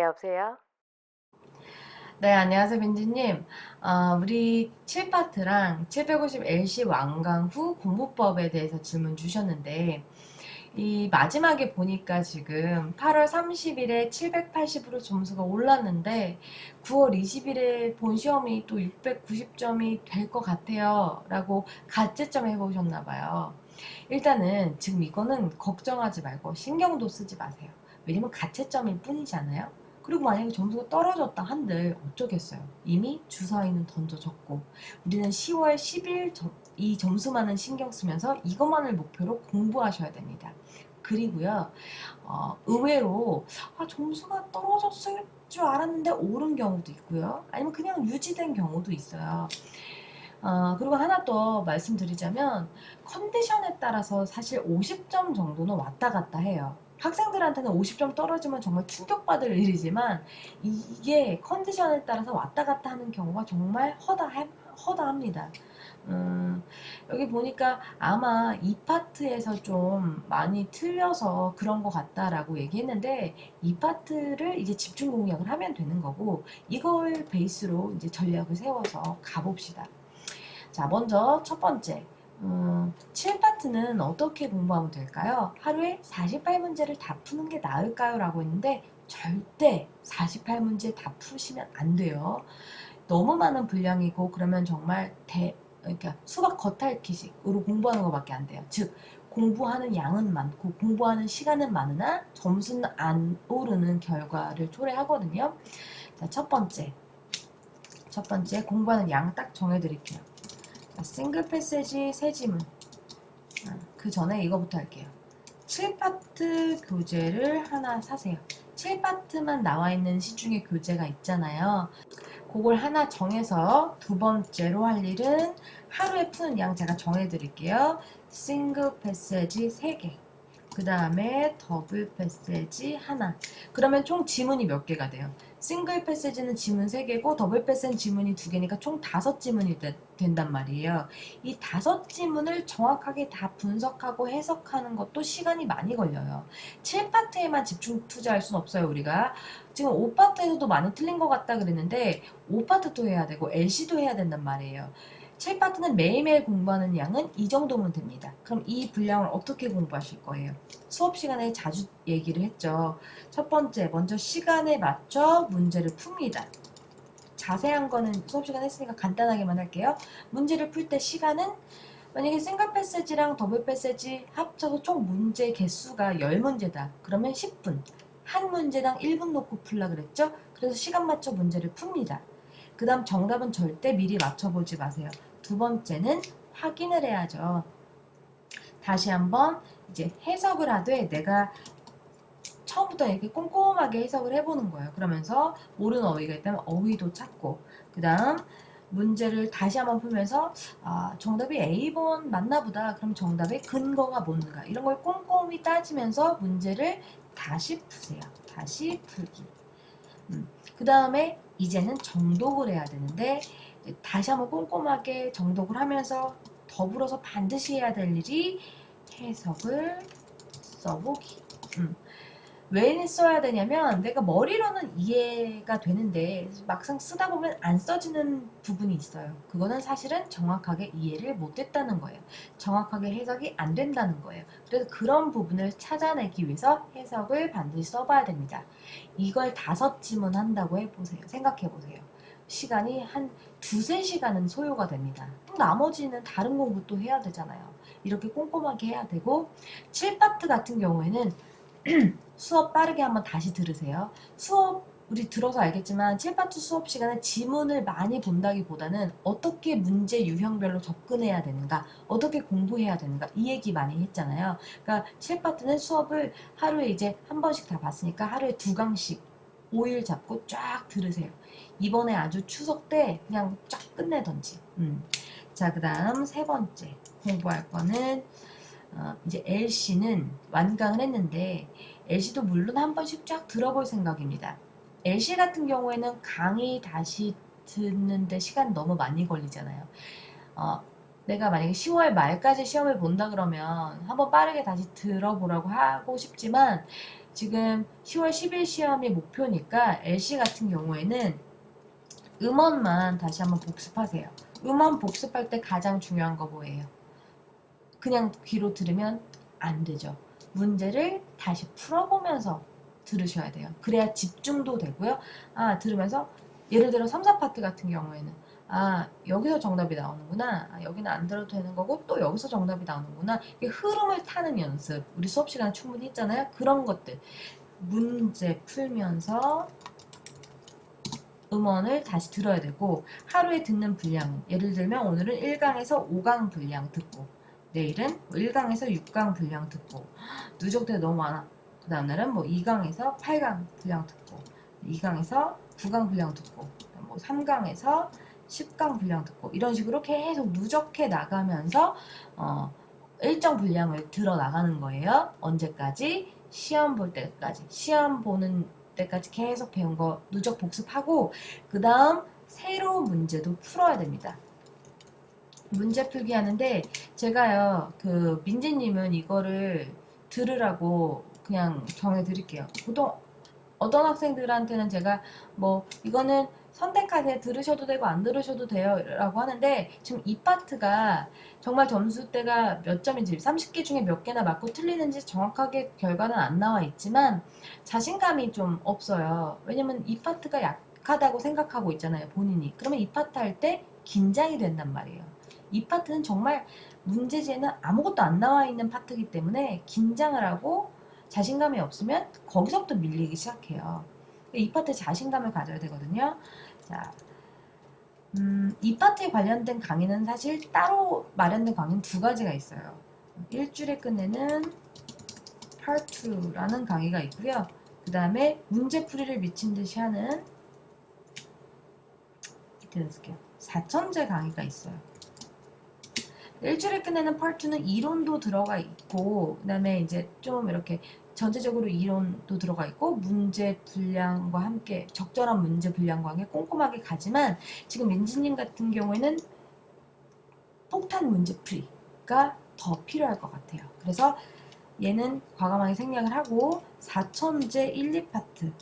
여보세요? 네, 안녕하세요, 민지님. 우리 7파트랑 750 LC 완강 후 공부법에 대해서 질문 주셨는데, 이 마지막에 보니까 지금 8월 30일에 780으로 점수가 올랐는데, 9월 20일에 본 시험이 또 690점이 될 것 같아요. 라고 가채점 해보셨나 봐요. 일단은 지금 이거는 걱정하지 말고 신경도 쓰지 마세요. 왜냐면 가채점일 뿐이잖아요. 그리고 만약에 점수가 떨어졌다 한들 어쩌겠어요. 이미 주사위는 던져졌고 우리는 10월 10일 이 점수만은 신경 쓰면서 이것만을 목표로 공부하셔야 됩니다. 그리고요, 의외로 점수가 떨어졌을 줄 알았는데 오른 경우도 있고요. 아니면 그냥 유지된 경우도 있어요. 그리고 하나 더 말씀드리자면 컨디션에 따라서 사실 50점 정도는 왔다 갔다 해요. 학생들한테는 50점 떨어지면 정말 충격받을 일이지만 이게 컨디션에 따라서 왔다 갔다 하는 경우가 정말 허다합니다. 음, 여기 보니까 아마 이 파트에서 좀 많이 틀려서 그런 것 같다라고 얘기했는데 이 파트를 이제 집중 공략을 하면 되는 거고 이걸 베이스로 이제 전략을 세워서 가봅시다. 자, 먼저 첫 번째. 7파트는 어떻게 공부하면 될까요? 하루에 48문제를 다 푸는 게 나을까요? 라고 했는데 절대 48문제 다 푸시면 안 돼요. 너무 많은 분량이고 그러면 정말 그러니까 수박 겉핥기식으로 공부하는 것밖에 안 돼요. 즉 공부하는 양은 많고 공부하는 시간은 많으나 점수는 안 오르는 결과를 초래하거든요. 자, 첫 번째 공부하는 양 딱 정해드릴게요. 싱글 패세지 세 지문. 그 전에 이거부터 할게요. 7파트 교재를 하나 사세요. 7파트만 나와 있는 시중에 교재가 있잖아요. 그걸 하나 정해서 두 번째로 할 일은 하루에 푸는 양 제가 정해드릴게요. 싱글 패세지 3개. 그 다음에 더블 패세지 하나. 그러면 총 지문이 몇 개가 돼요? 싱글 패세지는 지문 3개고 더블 패스는 지문이 2개니까 총 5지문이 된단 말이에요. 이 5지문을 정확하게 다 분석하고 해석하는 것도 시간이 많이 걸려요. 7파트에만 집중 투자할 순 없어요, 우리가. 지금 5파트에서도 많이 틀린 것 같다 그랬는데 5파트도 해야 되고 LC도 해야 된단 말이에요. 7파트는 매일매일 공부하는 양은 이 정도면 됩니다. 그럼 이 분량을 어떻게 공부하실 거예요? 수업 시간에 자주 얘기를 했죠. 첫 번째, 먼저 시간에 맞춰 문제를 풉니다. 자세한 거는 수업 시간에 했으니까 간단하게만 할게요. 문제를 풀 때 시간은 만약에 싱글 패세지랑 더블 패세지 합쳐서 총 문제 개수가 10문제다. 그러면 10분. 한 문제당 1분 놓고 풀라 그랬죠? 그래서 시간 맞춰 문제를 풉니다. 그 다음 정답은 절대 미리 맞춰보지 마세요. 두 번째는 확인을 해야죠. 다시 한번 이제 해석을 하되 내가 처음부터 이렇게 꼼꼼하게 해석을 해보는 거예요. 그러면서 모르는 어휘가 있다면 어휘도 찾고 그 다음 문제를 다시 한번 풀면서 정답이 A번 맞나 보다. 그럼 정답의 근거가 뭔가 이런 걸 꼼꼼히 따지면서 문제를 다시 푸세요. 다시 풀기. 그 다음에 이제는 정독을 해야 되는데 다시 한번 꼼꼼하게 정독을 하면서 더불어서 반드시 해야 될 일이 해석을 써보기. 왜 써야 되냐면 내가 머리로는 이해가 되는데 막상 쓰다 보면 안 써지는 부분이 있어요. 그거는 사실은 정확하게 이해를 못했다는 거예요. 정확하게 해석이 안 된다는 거예요. 그래서 그런 부분을 찾아내기 위해서 해석을 반드시 써봐야 됩니다. 이걸 5지문 한다고 해보세요. 생각해보세요. 시간이 한 두세 시간은 소요가 됩니다. 나머지는 다른 공부 또 해야 되잖아요. 이렇게 꼼꼼하게 해야 되고 7파트 같은 경우에는 수업 빠르게 한번 다시 들으세요. 수업 우리 들어서 알겠지만 7파트 수업 시간에 지문을 많이 본다기보다는 어떻게 문제 유형별로 접근해야 되는가, 어떻게 공부해야 되는가 이 얘기 많이 했잖아요. 그러니까 7파트는 수업을 하루에 이제 한 번씩 다 봤으니까 하루에 2강씩 5일 잡고 쫙 들으세요. 이번에 아주 추석 때 그냥 쫙 끝내던지. 자, 그 다음 세 번째 공부할 거는 이제 LC는 완강을 했는데 LC도 물론 한 번씩 쫙 들어볼 생각입니다. LC 같은 경우에는 강의 다시 듣는데 시간 너무 많이 걸리잖아요. 어, 내가 만약에 10월 말까지 시험을 본다 그러면 한번 빠르게 다시 들어보라고 하고 싶지만 지금 10월 10일 시험이 목표니까 LC 같은 경우에는 음원만 다시 한번 복습하세요. 음원 복습할 때 가장 중요한 거 뭐예요? 그냥 귀로 들으면 안 되죠. 문제를 다시 풀어보면서 들으셔야 돼요. 그래야 집중도 되고요. 들으면서 예를 들어 3, 4파트 같은 경우에는 여기서 정답이 나오는구나. 여기는 안 들어도 되는 거고 또 여기서 정답이 나오는구나. 이게 흐름을 타는 연습. 우리 수업 시간에 충분히 했잖아요. 그런 것들. 문제 풀면서 음원을 다시 들어야 되고 하루에 듣는 분량은 예를 들면 오늘은 1강에서 5강 분량 듣고 내일은 1강에서 6강 분량 듣고 누적돼 너무 많아. 그 다음날은 2강에서 8강 분량 듣고 2강에서 9강 분량 듣고 3강에서 10강 분량 듣고 이런 식으로 계속 누적해 나가면서 일정 분량을 들어 나가는 거예요. 언제까지? 시험 볼 때까지. 시험 보는 때까지 계속 배운 거 누적 복습하고 그 다음 새로운 문제도 풀어야 됩니다. 문제 풀기 하는데 제가요 그 민지님은 이거를 들으라고 그냥 정해드릴게요. 보통 어떤 학생들한테는 제가 이거는 선택하세요. 들으셔도 되고 안 들으셔도 돼요 라고 하는데 지금 이 파트가 정말 점수대가 몇 점인지 30개 중에 몇 개나 맞고 틀리는지 정확하게 결과는 안 나와 있지만 자신감이 좀 없어요. 왜냐면 이 파트가 약하다고 생각하고 있잖아요 본인이. 그러면 이 파트 할 때 긴장이 된단 말이에요. 이 파트는 정말 문제지에는 아무것도 안 나와 있는 파트이기 때문에 긴장을 하고 자신감이 없으면 거기서부터 밀리기 시작해요. 이 파트에 자신감을 가져야 되거든요. 자, 이 파트에 관련된 강의는 사실 따로 마련된 강의는 두 가지가 있어요. 일주일에 끝내는 Part 2라는 강의가 있고요. 그 다음에 문제풀이를 미친 듯이 하는 이렇게 4천제 강의가 있어요. 일주일에 끝내는 파트는 이론도 들어가 있고 그 다음에 이제 좀 이렇게 전체적으로 이론도 들어가 있고 문제 분량과 함께 적절한 문제 분량과 함께 꼼꼼하게 가지만 지금 민지님 같은 경우에는 폭탄 문제풀이가 더 필요할 것 같아요. 그래서 얘는 과감하게 생략을 하고 4천제 1, 2파트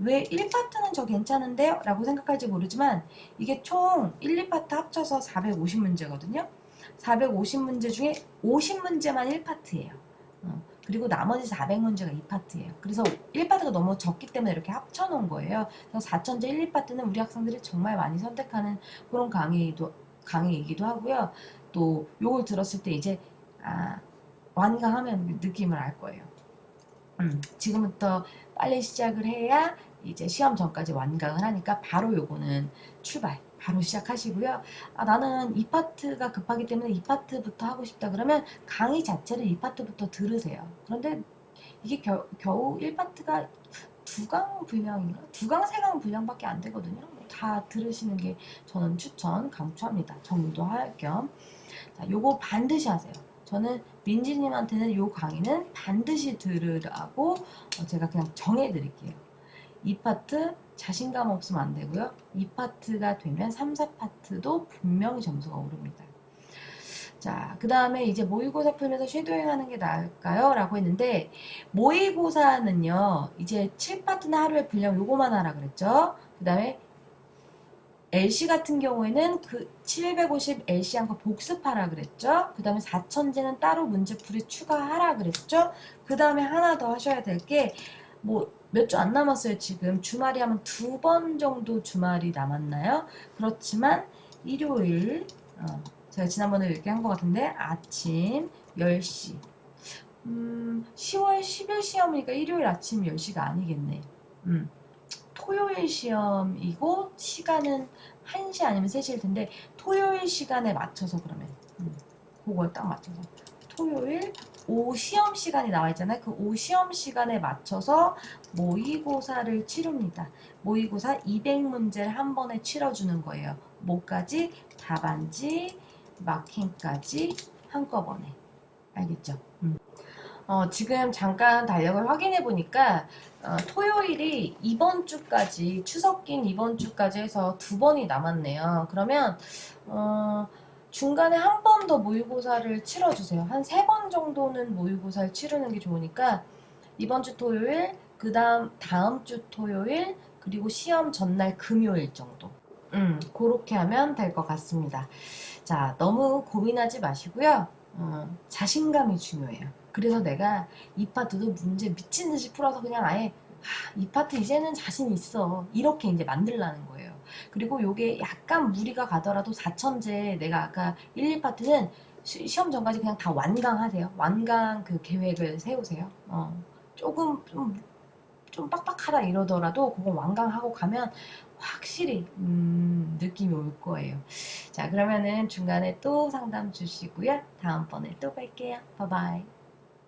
왜 1파트는 저 괜찮은데요? 라고 생각할지 모르지만 이게 총 1, 2파트 합쳐서 450문제거든요. 450문제 중에 50문제만 1파트예요. 그리고 나머지 400문제가 2파트예요. 그래서 1파트가 너무 적기 때문에 이렇게 합쳐놓은 거예요. 그래서 4천제 1, 2파트는 우리 학생들이 정말 많이 선택하는 그런 강의이기도 하고요. 또 요걸 들었을 때 이제 완강하면 느낌을 알 거예요. 지금부터 빨리 시작을 해야 이제 시험 전까지 완강을 하니까 바로 요거는 출발 바로 시작하시고요. 나는 이 파트가 급하기 때문에 이 파트부터 하고 싶다 그러면 강의 자체를 이 파트부터 들으세요. 그런데 이게 겨우 1파트가 2강 분량인가? 2강, 3강 분량밖에 안 되거든요. 다 들으시는 게 저는 강추합니다. 정리도 할 겸. 자, 요거 반드시 하세요. 저는 민지님한테는 요 강의는 반드시 들으라고 제가 그냥 정해드릴게요. 이 파트 자신감 없으면 안 되고요. 이 파트가 되면 3, 4파트도 분명히 점수가 오릅니다. 자, 그 다음에 이제 모의고사 풀면서 쉐도잉 하는 게 나을까요? 라고 했는데 모의고사는요. 이제 7파트나 하루에 분량 요거만 하라 그랬죠. 그 다음에 LC 같은 경우에는 그 750 LC 한 거 복습하라 그랬죠. 그 다음에 4천제는 따로 문제풀이 추가하라 그랬죠. 그 다음에 하나 더 하셔야 될 게 몇 주 안 남았어요. 지금 주말이 하면 2번 정도 주말이 남았나요? 그렇지만 일요일 제가 지난번에 얘기한 것 같은데 아침 10시 10월 10일 시험이니까 일요일 아침 10시가 아니겠네. 토요일 시험이고 시간은 1시 아니면 3시일 텐데 토요일 시간에 맞춰서 그러면 그걸 딱 맞춰서 토요일 오후 시험 시간이 나와 있잖아요. 그 오후 시험 시간에 맞춰서 모의고사를 치릅니다. 모의고사 200문제를 한 번에 치러주는 거예요. 뭐까지? 답안지, 마킹까지 한꺼번에. 알겠죠? 지금 잠깐 달력을 확인해 보니까 토요일이 이번 주까지 추석긴 이번 주까지 해서 2번이 남았네요. 그러면 중간에 한 번 더 모의고사를 치러주세요. 한 3번 정도는 모의고사를 치르는 게 좋으니까 이번 주 토요일, 그 다음 주 토요일, 그리고 시험 전날 금요일 정도. 그렇게 하면 될 것 같습니다. 자, 너무 고민하지 마시고요. 자신감이 중요해요. 그래서 내가 이 파트도 문제 미친 듯이 풀어서 그냥 아예 이 파트 이제는 자신 있어. 이렇게 이제 만들라는 거예요. 그리고 요게 약간 무리가 가더라도 4천제 내가 아까 1, 2파트는 시험 전까지 그냥 다 완강하세요. 완강 그 계획을 세우세요. 조금 좀 빡빡하다 이러더라도 그거 완강하고 가면 확실히 느낌이 올 거예요. 자, 그러면은 중간에 또 상담 주시고요. 다음번에 또 뵐게요. 바이바이.